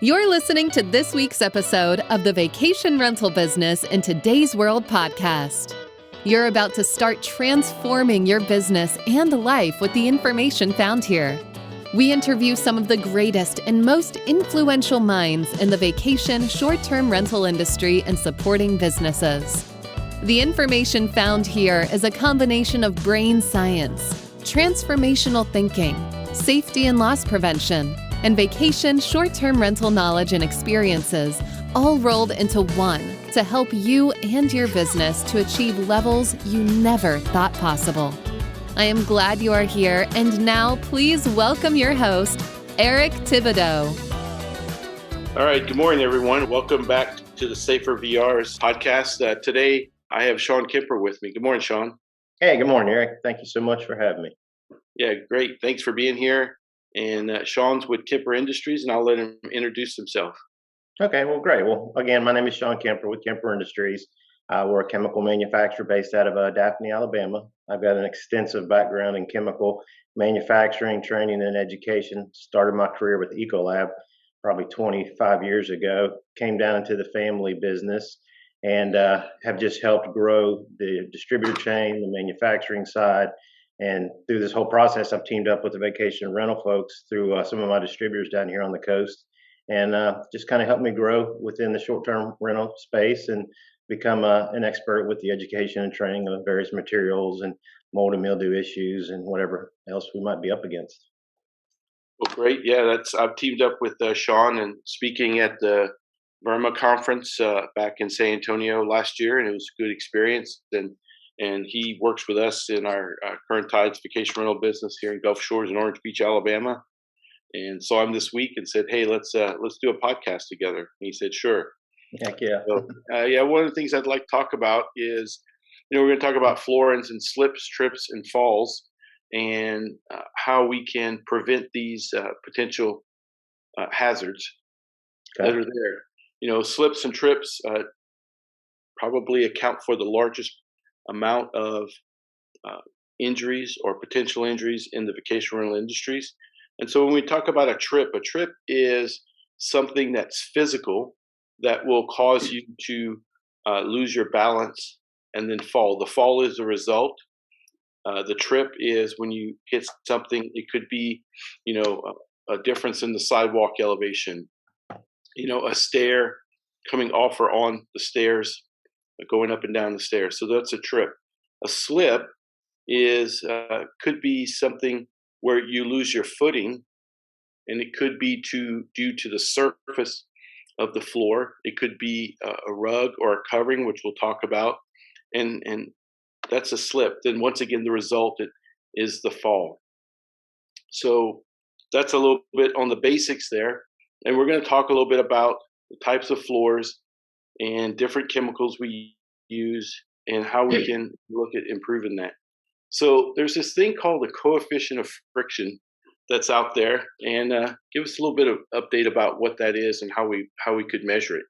You're listening to this week's episode of the Vacation Rental Business in Today's World podcast. You're about to start transforming your business and life with the information found here. We interview some of the greatest and most influential minds in the vacation short-term rental industry and supporting businesses. The information found here is a combination of brain science, transformational thinking, safety and loss prevention, and vacation short-term rental knowledge and experiences, all rolled into one to help you and your business to achieve levels you never thought possible. I am glad you are here, and now please welcome your host, Eric Thibodeau. All right, good morning, everyone. Welcome back to the Safer VRs podcast. Today, I have Sean Kempler with me. Good morning, Sean. Hey, good morning, Eric. Thank you so much for having me. Yeah, great. Thanks for being here. And Sean's with Kemper Industries, and I'll let him introduce himself. Okay, well, great. Well, again, my name is Sean Kempler with Kemper Industries. We're a chemical manufacturer based out of Daphne, Alabama. I've got an extensive background in chemical manufacturing, training, and education. Started my career with Ecolab probably 25 years ago. Came down into the family business and have just helped grow the distributor chain, the manufacturing side. And through this whole process, I've teamed up with the vacation rental folks through some of my distributors down here on the coast, and just kind of helped me grow within the short-term rental space and become an expert with the education and training of various materials and mold and mildew issues and whatever else we might be up against. Well, great. Yeah, I've teamed up with Sean and speaking at the Burma conference back in San Antonio last year, and it was a good experience. And he works with us in our current Tides vacation rental business here in Gulf Shores in Orange Beach, Alabama. And saw him this week and said, "Hey, let's do a podcast together." And he said, "Sure." Heck yeah. So, one of the things I'd like to talk about is, we're going to talk about floorings and slips, trips, and falls, and how we can prevent these potential hazards that are there. Slips and trips probably account for the largest amount of injuries or potential injuries in the vacation rental industries. And so when we talk about a trip is something that's physical that will cause you to lose your balance and then fall. The fall is the result. The trip is when you hit something. It could be, a difference in the sidewalk elevation, a stair coming off or on the stairs, going up and down the stairs. So that's a trip. A slip is could be something where you lose your footing, and it could be due to the surface of the floor. It could be a rug or a covering, which we'll talk about, and that's a slip. Then once again, the result is the fall. So that's a little bit on the basics there, and we're going to talk a little bit about the types of floors and different chemicals we use and how we can look at improving that. So there's this thing called the coefficient of friction that's out there, and give us a little bit of update about what that is and how we could measure it.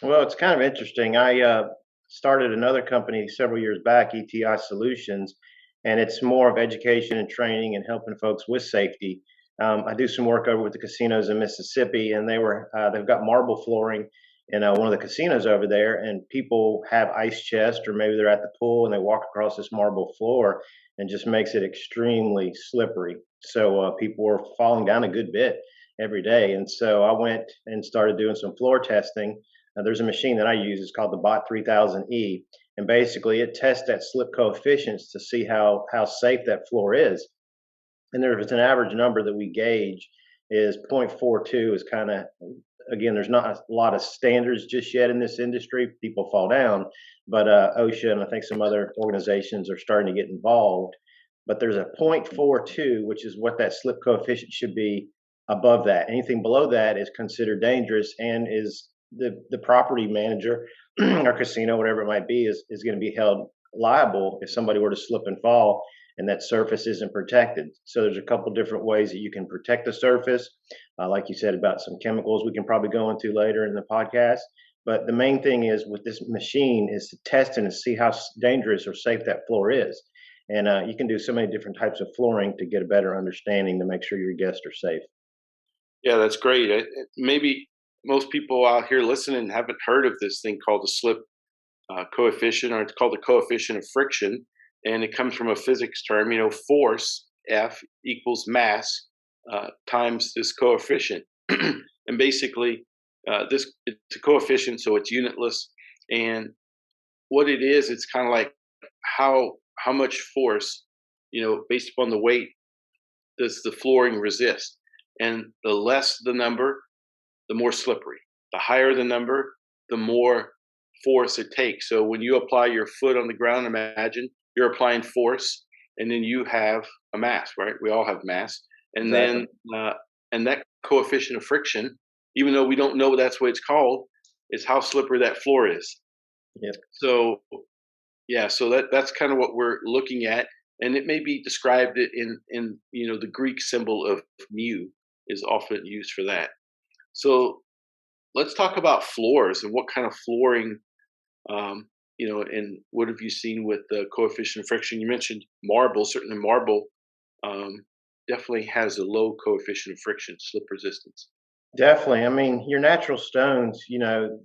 Well, it's kind of interesting. I started another company several years back, ETI Solutions, and it's more of education and training and helping folks with safety. I do some work over with the casinos in Mississippi, and they've got marble flooring in one of the casinos over there, and people have ice chest, or maybe they're at the pool and they walk across this marble floor and just makes it extremely slippery. So people were falling down a good bit every day. And so I went and started doing some floor testing. There's a machine that I use. It's called the Bot 3000E. And basically it tests that slip coefficients to see how safe that floor is. And there's an average number that we gauge is 0.42 is kind of, again, there's not a lot of standards just yet in this industry. People fall down, but OSHA and I think some other organizations are starting to get involved. But there's a 0.42, which is what that slip coefficient should be above that. Anything below that is considered dangerous, and is the property manager or casino, whatever it might be, is going to be held liable if somebody were to slip and fall and that surface isn't protected. So there's a couple different ways that you can protect the surface. Like you said, about some chemicals we can probably go into later in the podcast. But the main thing is with this machine is to test and to see how dangerous or safe that floor is. And you can do so many different types of flooring to get a better understanding to make sure your guests are safe. Yeah, that's great. Maybe most people out here listening haven't heard of this thing called the slip coefficient, or it's called the coefficient of friction, and it comes from a physics term. Force F equals mass times this coefficient, and basically, this it's a coefficient, so it's unitless. And what it is, it's kind of like how much force, based upon the weight, does the flooring resist? And the less the number, the more slippery. The higher the number, the more force it takes. So when you apply your foot on the ground, imagine you're applying force, and then you have a mass, right? We all have mass, and Exactly. then and that coefficient of friction, even though we don't know that's what it's called, is how slippery that floor is. Yep. So yeah, so that's kind of what we're looking at, and it may be described in the Greek symbol of mu is often used for that. So let's talk about floors and what kind of flooring, and what have you seen with the coefficient of friction? You mentioned marble. Certainly, marble definitely has a low coefficient of friction, slip resistance. Definitely. I mean, your natural stones,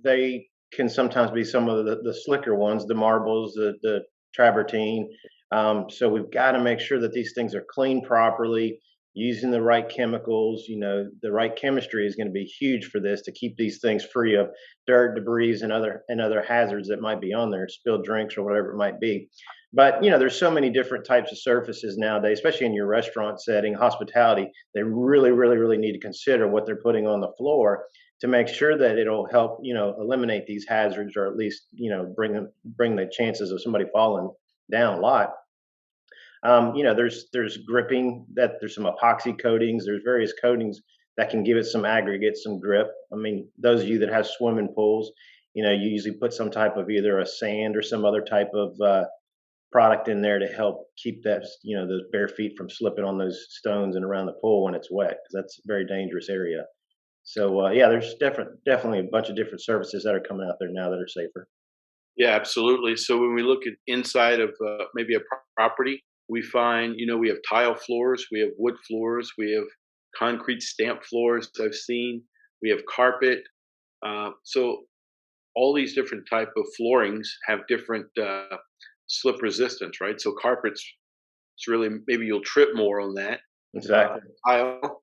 they can sometimes be some of the slicker ones, the marbles, the travertine. So we've got to make sure that these things are cleaned properly, using the right chemicals. The right chemistry is going to be huge for this to keep these things free of dirt, debris, and other hazards that might be on there, spilled drinks or whatever it might be. But there's so many different types of surfaces nowadays, especially in your restaurant setting, hospitality. They really, really, really need to consider what they're putting on the floor to make sure that it'll help, eliminate these hazards, or at least, bring the chances of somebody falling down a lot. There's gripping, that there's some epoxy coatings, there's various coatings that can give it some aggregate, some grip. I mean, those of you that have swimming pools, you usually put some type of either a sand or some other type of product in there to help keep those bare feet from slipping on those stones and around the pool when it's wet, because that's a very dangerous area. So yeah, there's definitely a bunch of different services that are coming out there now that are safer. Yeah, absolutely. So when we look at inside of maybe a property, we find, we have tile floors, we have wood floors, we have concrete stamp floors. I've seen, we have carpet. So all these different type of floorings have different slip resistance, right? So carpets, it's really, maybe you'll trip more on that. Exactly. Tile,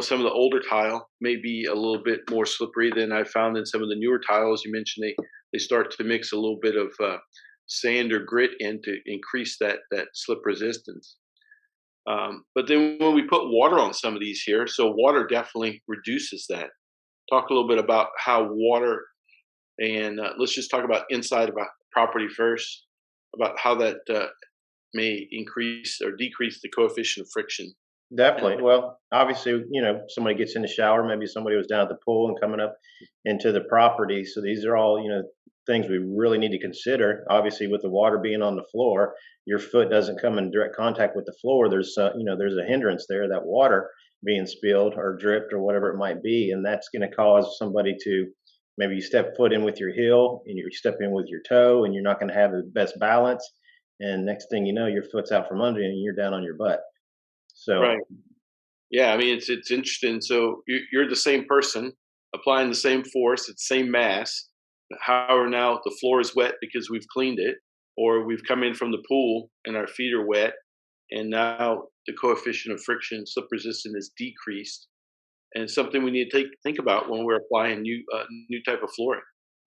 some of the older tile may be a little bit more slippery than I found in some of the newer tiles. You mentioned they start to mix a little bit of sand or grit in to increase that slip resistance. But then when we put water on some of these here, so water definitely reduces that. Talk a little bit about how water, and let's just talk about inside of a property first, about how that may increase or decrease the coefficient of friction. Definitely. Well, obviously, somebody gets in the shower, maybe somebody was down at the pool and coming up into the property. So these are all, things we really need to consider. Obviously, with the water being on the floor, your foot doesn't come in direct contact with the floor. There's a hindrance there, that water being spilled or dripped or whatever it might be. And that's going to cause somebody to, maybe you step foot in with your heel and you step in with your toe, and you're not going to have the best balance. And next thing you know, your foot's out from under you and you're down on your butt. So Right. Yeah, I mean, it's interesting. So you're the same person applying the same force, it's same mass. However, now the floor is wet because we've cleaned it, or we've come in from the pool and our feet are wet, and now the coefficient of friction, slip resistance, is decreased, and it's something we need to think about when we're applying new type of flooring.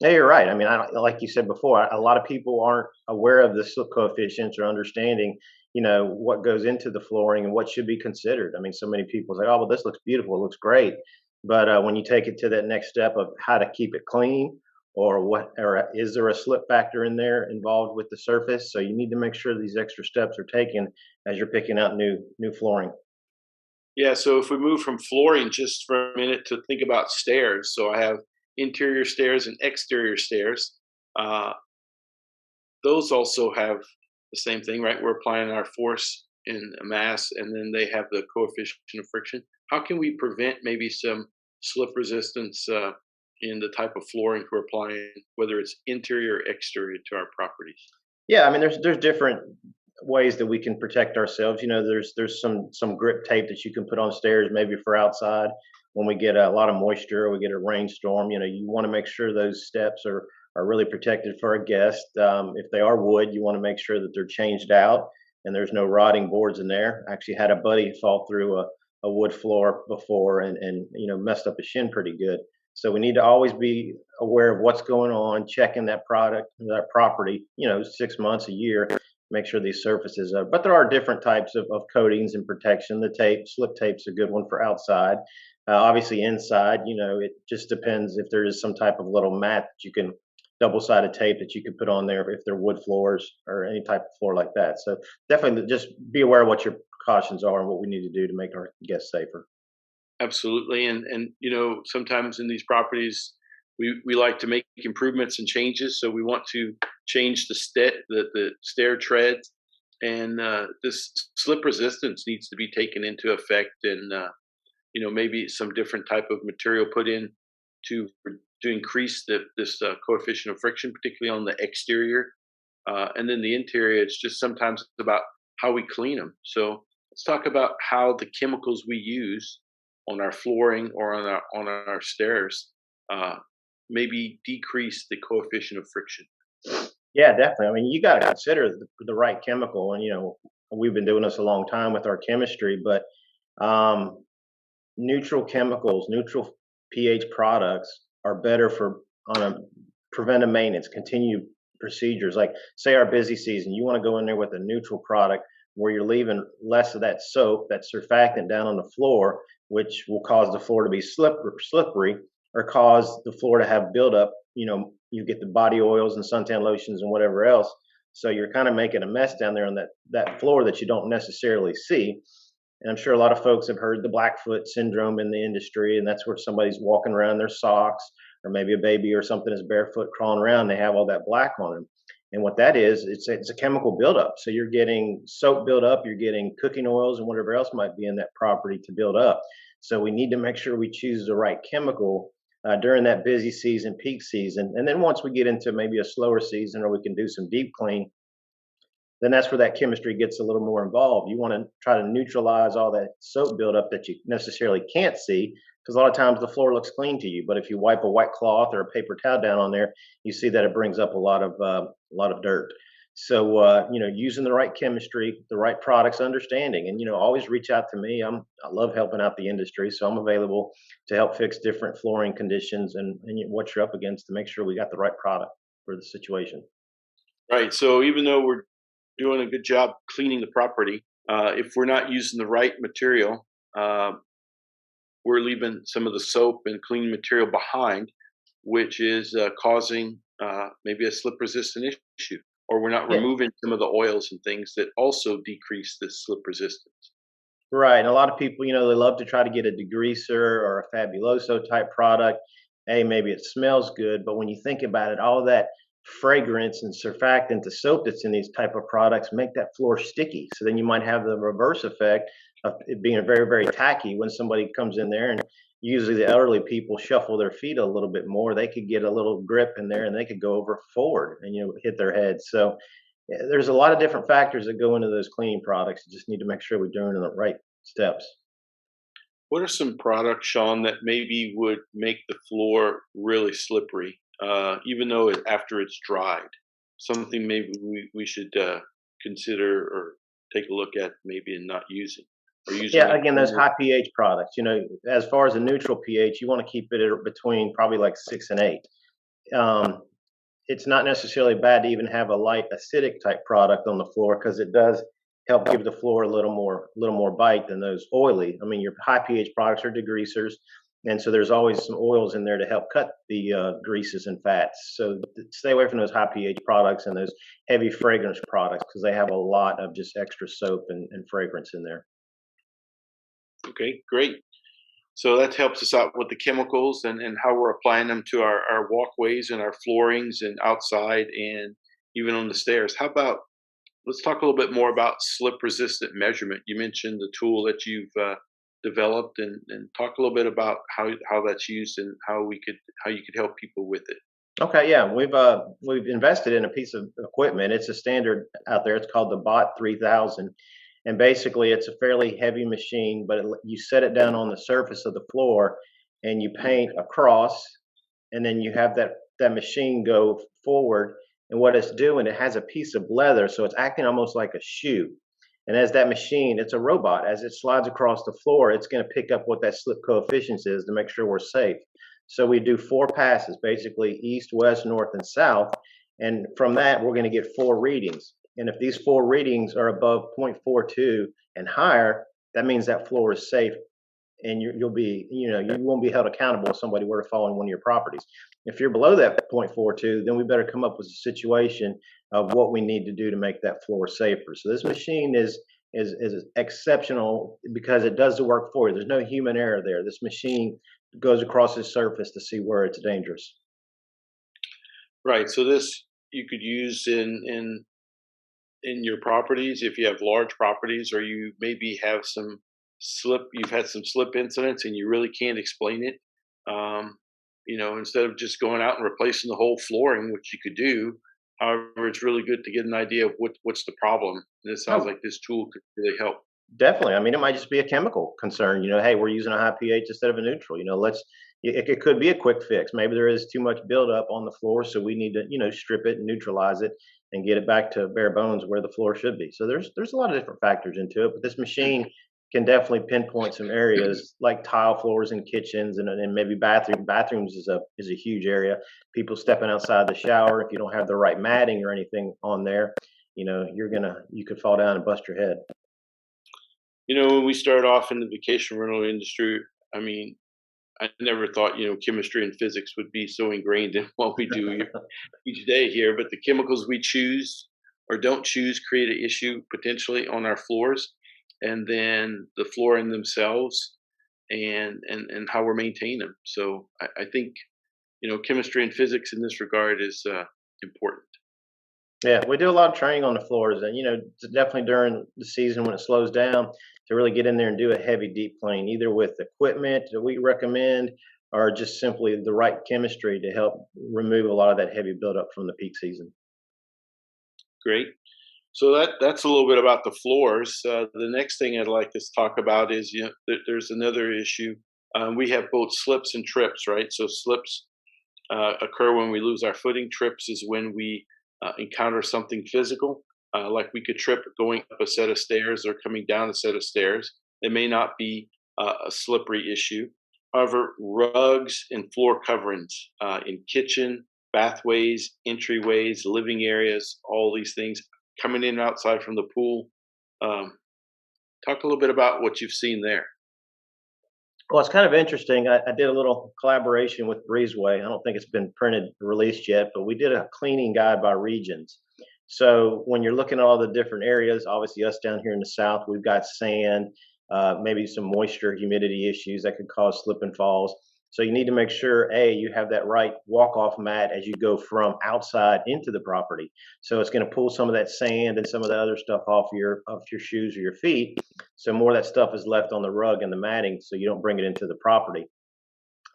yeah, you're right. I mean, like you said before, a lot of people aren't aware of the slip coefficients or understanding, what goes into the flooring and what should be considered. I mean, so many people say, "Oh, well, this looks beautiful, it looks great," but when you take it to that next step of how to keep it clean, or is there a slip factor in there involved with the surface? So you need to make sure these extra steps are taken as you're picking out new flooring. Yeah, so if we move from flooring just for a minute to think about stairs, so I have interior stairs and exterior stairs. Uh, those also have the same thing, right? We're applying our force in a mass, and then they have the coefficient of friction. How can we prevent maybe some slip resistance in the type of flooring we're applying, whether it's interior or exterior to our properties? Yeah, I mean, there's different ways that we can protect ourselves. There's some grip tape that you can put on stairs, maybe for outside. when we get a lot of moisture, or we get a rainstorm, you want to make sure those steps are really protected for a guest. If they are wood, you want to make sure that they're changed out and there's no rotting boards in there. I actually had a buddy fall through a wood floor before and messed up his shin pretty good. So we need to always be aware of what's going on, checking that property, 6 months, a year, make sure these surfaces are. But there are different types of coatings and protection. The tape, slip tape's a good one for outside. Obviously, inside, it just depends if there is some type of little mat that you can double-sided tape that you could put on there if they're wood floors or any type of floor like that. So definitely just be aware of what your precautions are and what we need to do to make our guests safer. Absolutely. And sometimes in these properties, we like to make improvements and changes. So we want to change the stair treads, and this slip resistance needs to be taken into effect, and maybe some different type of material put in to increase this coefficient of friction, particularly on the exterior, and then the interior. It's just sometimes about how we clean them. So let's talk about how the chemicals we use on our flooring or on our stairs maybe decrease the coefficient of friction. Yeah, definitely. I mean, you got to consider the right chemical, and we've been doing this a long time with our chemistry, but um, neutral chemicals, neutral pH products are better for on a preventive maintenance, continued procedures. Like, say, our busy season, you want to go in there with a neutral product where you're leaving less of that soap, that surfactant down on the floor, which will cause the floor to be slippery or cause the floor to have buildup. You get the body oils and suntan lotions and whatever else. So you're kind of making a mess down there on that floor that you don't necessarily see. And I'm sure a lot of folks have heard the Blackfoot syndrome in the industry, and that's where somebody's walking around in their socks, or maybe a baby or something is barefoot crawling around. They have all that black on them. And what that is, it's a chemical buildup. So you're getting soap buildup, you're getting cooking oils and whatever else might be in that property to build up. So we need to make sure we choose the right chemical during that busy season, peak season. And then once we get into maybe a slower season, or we can do some deep clean, then that's where that chemistry gets a little more involved. You want to try to neutralize all that soap buildup that you necessarily can't see, because a lot of times the floor looks clean to you, but if you wipe a wet cloth or a paper towel down on there, you see that it brings up a lot of dirt. So using the right chemistry, the right products, understanding, and always reach out to me. I love helping out the industry, so I'm available to help fix different flooring conditions and what you're up against to make sure we got the right product for the situation. Right. So even though we're doing a good job cleaning the property, if we're not using the right material, we're leaving some of the soap and clean material behind, which is causing maybe a slip resistant issue, or we're not Yeah. removing some of the oils and things that also decrease this slip resistance. Right. And a lot of people, they love to try to get a degreaser or a fabuloso type product. Hey, maybe it smells good, but when you think about it, all that fragrance and surfactant, the soap that's in these type of products make that floor sticky. So then you might have the reverse effect of it being very, very tacky when somebody comes in there. And usually the elderly people shuffle their feet a little bit more. They could get a little grip in there and they could go over forward and hit their head. So yeah, there's a lot of different factors that go into those cleaning products. You just need to make sure we're doing the right steps. What are some products, Sean, that maybe would make the floor really slippery, even though after it's dried? Something maybe we should consider or take a look at, maybe in not using, or using Yeah, like again, those only. high pH products, as far as a neutral pH, you want to keep it at between probably like 6 and 8. Um, it's not necessarily bad to even have a light acidic type product on the floor, because it does help give the floor a little more bite than those oily. I mean, your high pH products are degreasers, and so there's always some oils in there to help cut the greases and fats. So stay away from those high pH products and those heavy fragrance products, because they have a lot of just extra soap and fragrance in there. Okay, great. So that helps us out with the chemicals and how we're applying them to our walkways and our floorings and outside and even on the stairs. How about, let's talk a little bit more about slip resistant measurement. You mentioned the tool that you've developed, and talk a little bit about how that's used and how you could help people with it. Okay, yeah, we've invested in a piece of equipment. It's a standard out there. It's called the Bot 3000, And basically, it's a fairly heavy machine, but you set it down on the surface of the floor, and you paint across, and then you have that machine go forward. And what it's doing, it has a piece of leather, so it's acting almost like a shoe. And as that machine, it's a robot. As it slides across the floor, it's going to pick up what that slip coefficient is to make sure we're safe. So we do 4 passes, basically east, west, north, and south. And from that, we're going to get 4 readings. And if these 4 readings are above 0.42 and higher, that means that floor is safe, and you'll be, you won't be held accountable if somebody were to fall in one of your properties. If you're below that 0.42, then we better come up with a situation of what we need to do to make that floor safer. So this machine is exceptional because it does the work for you. There's no human error there. This machine goes across the surface to see where it's dangerous. Right. So this you could use in your properties if you have large properties, or you maybe have some you've had some slip incidents and you really can't explain it. Instead of just going out and replacing the whole flooring, which you could do. However, it's really good to get an idea of what's the problem. And it sounds Oh, like this tool could really help. definitely. I mean, it might just be a chemical concern. Hey, we're using a high pH instead of a neutral. It could be a quick fix. Maybe there is too much buildup on the floor, so we need to, strip it and neutralize it and get it back to bare bones where the floor should be. So there's a lot of different factors into it, but this machine can definitely pinpoint some areas like tile floors in kitchens and maybe bathrooms is a huge area. People stepping outside the shower, if you don't have the right matting or anything on there, you could fall down and bust your head. When we started off in the vacation rental industry, I mean, I never thought, chemistry and physics would be so ingrained in what we do each day here. But the chemicals we choose or don't choose create an issue potentially on our floors, and then the flooring themselves, and how we're maintaining them. So I think chemistry and physics in this regard is important. Yeah, we do a lot of training on the floors, and definitely during the season when it slows down, to really get in there and do a heavy deep clean, either with equipment that we recommend or just simply the right chemistry to help remove a lot of that heavy buildup from the peak season. Great. So that's a little bit about the floors. The next thing I'd like to talk about is there's another issue. We have both slips and trips, right? So slips occur when we lose our footing. Trips is when we encounter something physical, like we could trip going up a set of stairs or coming down a set of stairs. It may not be a slippery issue. However, rugs and floor coverings in kitchen, bathways, entryways, living areas, all these things coming in and outside from the pool. Um, Talk a little bit about what you've seen there. Well, it's kind of interesting. I did a little collaboration with Breezeway. I don't think it's been printed released yet, but we did a cleaning guide by regions. So when you're looking at all the different areas, obviously us down here in the south, we've got sand, maybe some moisture, humidity issues that could cause slip and falls. So you need to make sure, A, you have that right walk-off mat as you go from outside into the property. So it's going to pull some of that sand and some of the other stuff off your shoes or your feet. So more of that stuff is left on the rug and the matting, so you don't bring it into the property.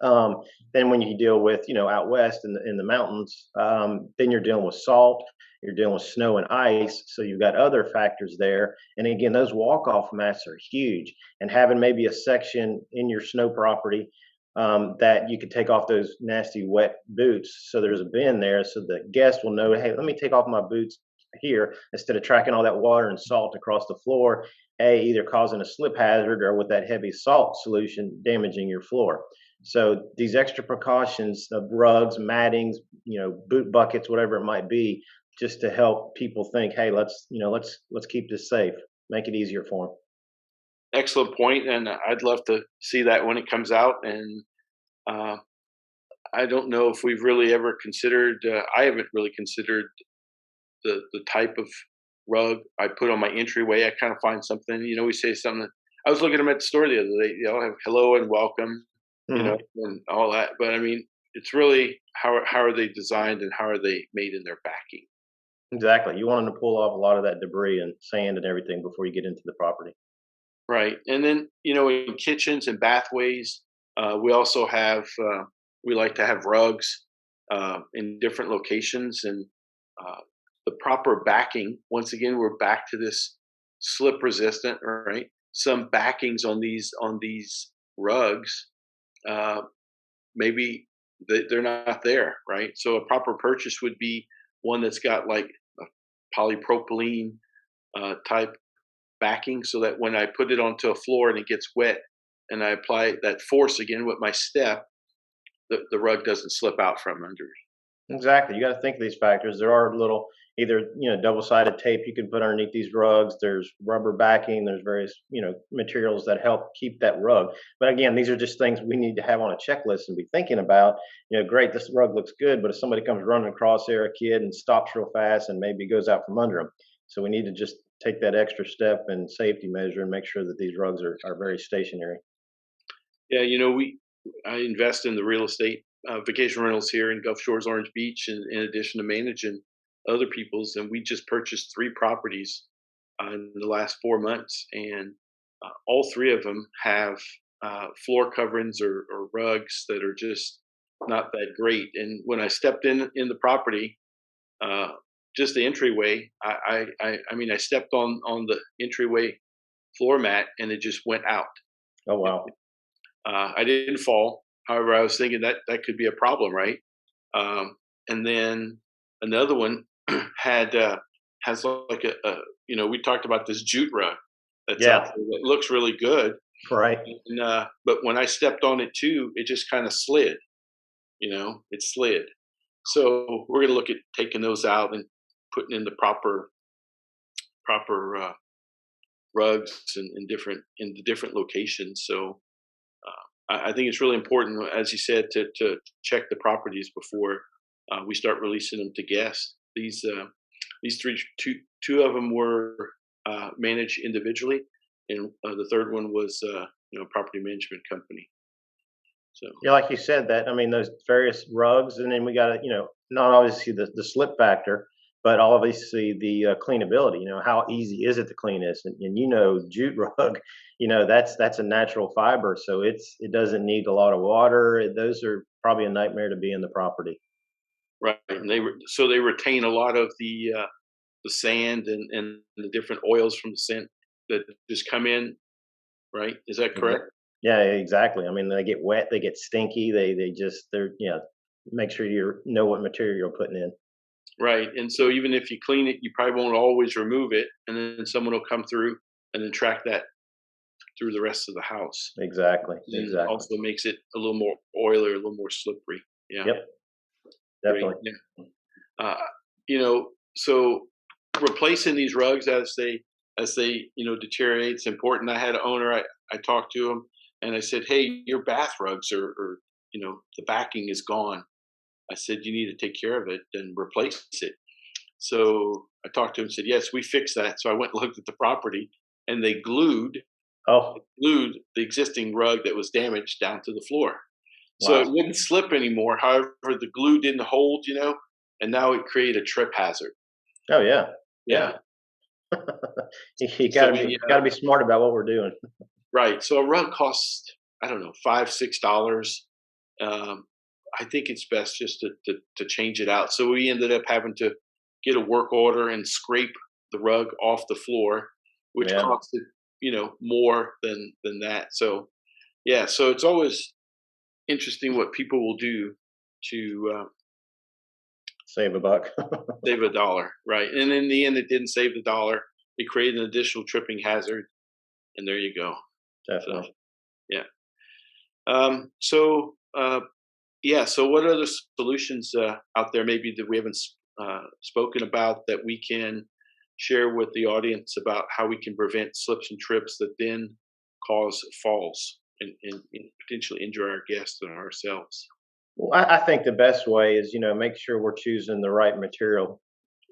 Then when you deal with, out west in the mountains, then you're dealing with salt, you're dealing with snow and ice. So you've got other factors there. And again, those walk-off mats are huge. And having maybe a section in your snow property that you could take off those nasty wet boots. So there's a bin there, so the guest will know, hey, let me take off my boots here instead of tracking all that water and salt across the floor, either causing a slip hazard or with that heavy salt solution damaging your floor. So these extra precautions of rugs, mattings, boot buckets, whatever it might be, just to help people think, hey, let's keep this safe, make it easier for them. Excellent point, and I'd love to see that when it comes out. And uh, I don't know if we've really ever considered. I haven't really considered the type of rug I put on my entryway. I kind of find something. We say something. I was looking at them at the store the other day. Have hello and welcome, Hmm. and all that. But I mean, it's really how are they designed and how are they made in their backing. Exactly. You want them to pull off a lot of that debris and sand and everything before you get into the property. Right. And then, in kitchens and bathways, we also have, we like to have rugs in different locations, and uh, the proper backing. Once again, we're back to this slip resistant, right? Some backings on these rugs, uh, maybe they're not there, right? So a proper purchase would be one that's got like a polypropylene type backing, so that when I put it onto a floor and it gets wet, and I apply that force again with my step, the rug doesn't slip out from under me. Exactly. You got to think of these factors. There are little either double-sided tape you can put underneath these rugs. There's rubber backing. There's various materials that help keep that rug. But again, these are just things we need to have on a checklist and be thinking about. Great, this rug looks good, but if somebody comes running across there, a kid, and stops real fast and maybe goes out from under them, so we need to just take that extra step and safety measure and make sure that these rugs are very stationary. Yeah, we I invest in the real estate vacation rentals here in Gulf Shores, Orange Beach, and in addition to managing other people's, and we just purchased 3 properties in the last 4 months, and all three of them have floor coverings or rugs that are just not that great. And when I stepped in the property, uh, just the entryway, I mean, I stepped on the entryway floor mat, and it just went out. Oh wow. I didn't fall. However, I was thinking that that could be a problem, right? Um, and then another one had has like we talked about this jute rug that's out Yeah. there that looks really good, Right. and, but when I stepped on it too, it just kind of slid. It slid. So we're gonna look at taking those out and putting in the proper rugs in the different locations. So I think it's really important, as you said, to check the properties before we start releasing them to guests. These two of them were managed individually, and the third one was a property management company. So Yeah, like you said, that I mean, those various rugs, and then we got to, not obviously the slip factor, but obviously the cleanability. How easy is it to clean this? And jute rug, that's a natural fiber, so it doesn't need a lot of water. Those are probably a nightmare to be in the property. right, and they retain a lot of the sand and the different oils from the sand that just come in. Right? Is that Exa- correct? Yeah, exactly. I mean, they get wet, they get stinky, they're make sure you know what material you're putting in. Right, and so even if you clean it, you probably won't always remove it, and then someone will come through and then track that through the rest of the house. Exactly, Then exactly. also makes it a little more oily, a little more slippery. Yeah, Yep, great. definitely. Yeah. So replacing these rugs as they deteriorate, it's important. I had an owner. I talked to him and I said, "Hey, your bath rugs are the backing is gone." I said, "You need to take care of it and replace it." So I talked to him and said, "Yes, we fixed that." So I went and looked at the property, and they Oh, glued the existing rug that was damaged down to the floor, so it wow. wouldn't slip anymore. However, the glue didn't hold, and now it created a trip hazard. Oh yeah, yeah. Yeah. You So gotta be smart about what we're doing. right. So a rug costs, I don't know, $5, $6. Um, I think it's best just to change it out. So we ended up having to get a work order and scrape the rug off the floor, which Yeah, costed more than that. So yeah, so it's always interesting what people will do to save a buck. save a dollar, right? And in the end, it didn't save the dollar. It created an additional tripping hazard, and there you go. So Definitely. yeah. So yeah. So what other solutions out there maybe that we haven't spoken about that we can share with the audience about how we can prevent slips and trips that then cause falls and potentially injure our guests and ourselves? Well, I think the best way is, make sure we're choosing the right material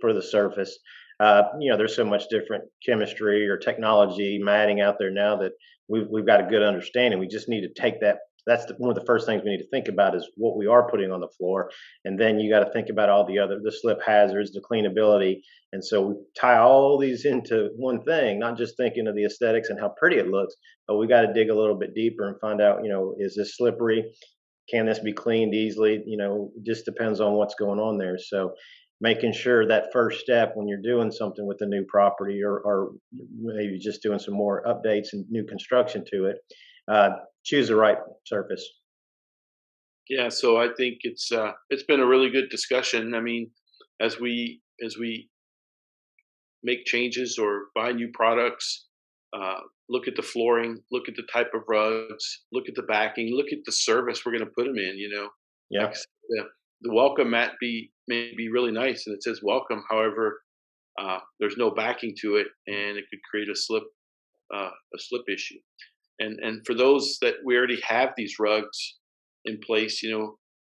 for the surface. There's so much different chemistry or technology matting out there now that we've got a good understanding. We just need to take that. That's one of the first things we need to think about is what we are putting on the floor, and then you got to think about all the slip hazards, the cleanability, and so we tie all these into one thing, not just thinking of the aesthetics and how pretty it looks, but we got to dig a little bit deeper and find out, is this slippery? Can this be cleaned easily? Just depends on what's going on there. So, making sure that first step when you're doing something with a new property, or maybe just doing some more updates and new construction to it, uh, choose the right surface. Yeah, so I think it's been a really good discussion. I mean, as we make changes or buy new products, look at the flooring, look at the type of rugs, look at the backing, look at the service we're going to put them in. Like Yeah, I said, the welcome mat may be really nice, and it says welcome. However, there's no backing to it, and it could create a slip issue. And for those that we already have these rugs in place,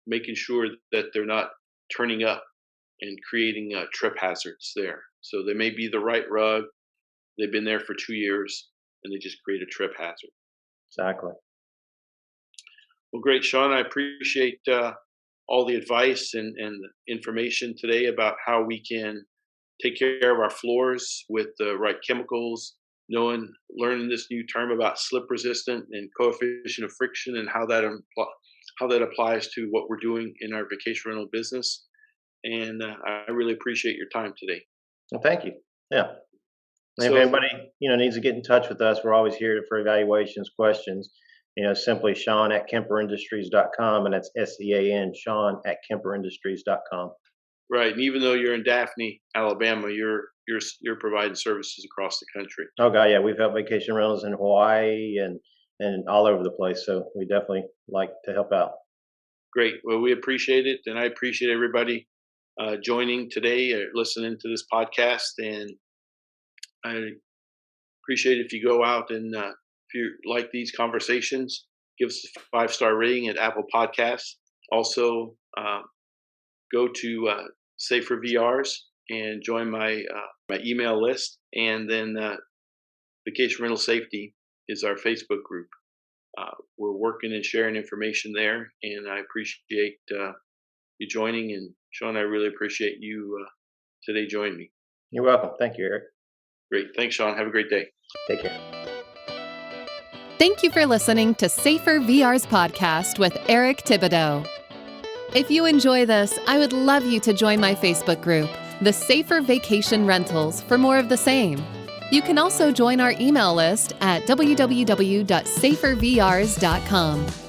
making sure that they're not turning up and creating trip hazards there. So they may be the right rug. They've been there for 2 years, and they just create a trip hazard. exactly. Well, great, Sean. I appreciate all the advice and information today about how we can take care of our floors with the right chemicals, learning this new term about slip resistant and coefficient of friction, and how that applies to what we're doing in our vacation rental business. And I really appreciate your time today. Well, thank you. Yeah. And if So, anybody, needs to get in touch with us, we're always here for evaluations, questions. Simply Sean at KemperIndustries.com, and that's SEAN, Sean at KemperIndustries.com. right, and even though you're in Daphne, Alabama, you're providing services across the country. Oh God, yeah, we've helped vacation rentals in Hawaii and all over the place. So we definitely like to help out. Great. Well, we appreciate it, and I appreciate everybody joining today or listening to this podcast. And I appreciate if you go out and if you like these conversations, give us a 5-star rating at Apple Podcasts. Also, go to Safer VRs and join my email list. And then Vacation Rental Safety is our Facebook group. We're working and sharing information there, and I appreciate you joining. And Sean, I really appreciate you today joining me. You're welcome. Thank you, Eric. Great. Thanks, Sean. Have a great day. Take care. Thank you for listening to Safer VR's podcast with Eric Thibodeau. If you enjoy this, I would love you to join my Facebook group, The Safer Vacation Rentals, for more of the same. You can also join our email list at www.safervrs.com.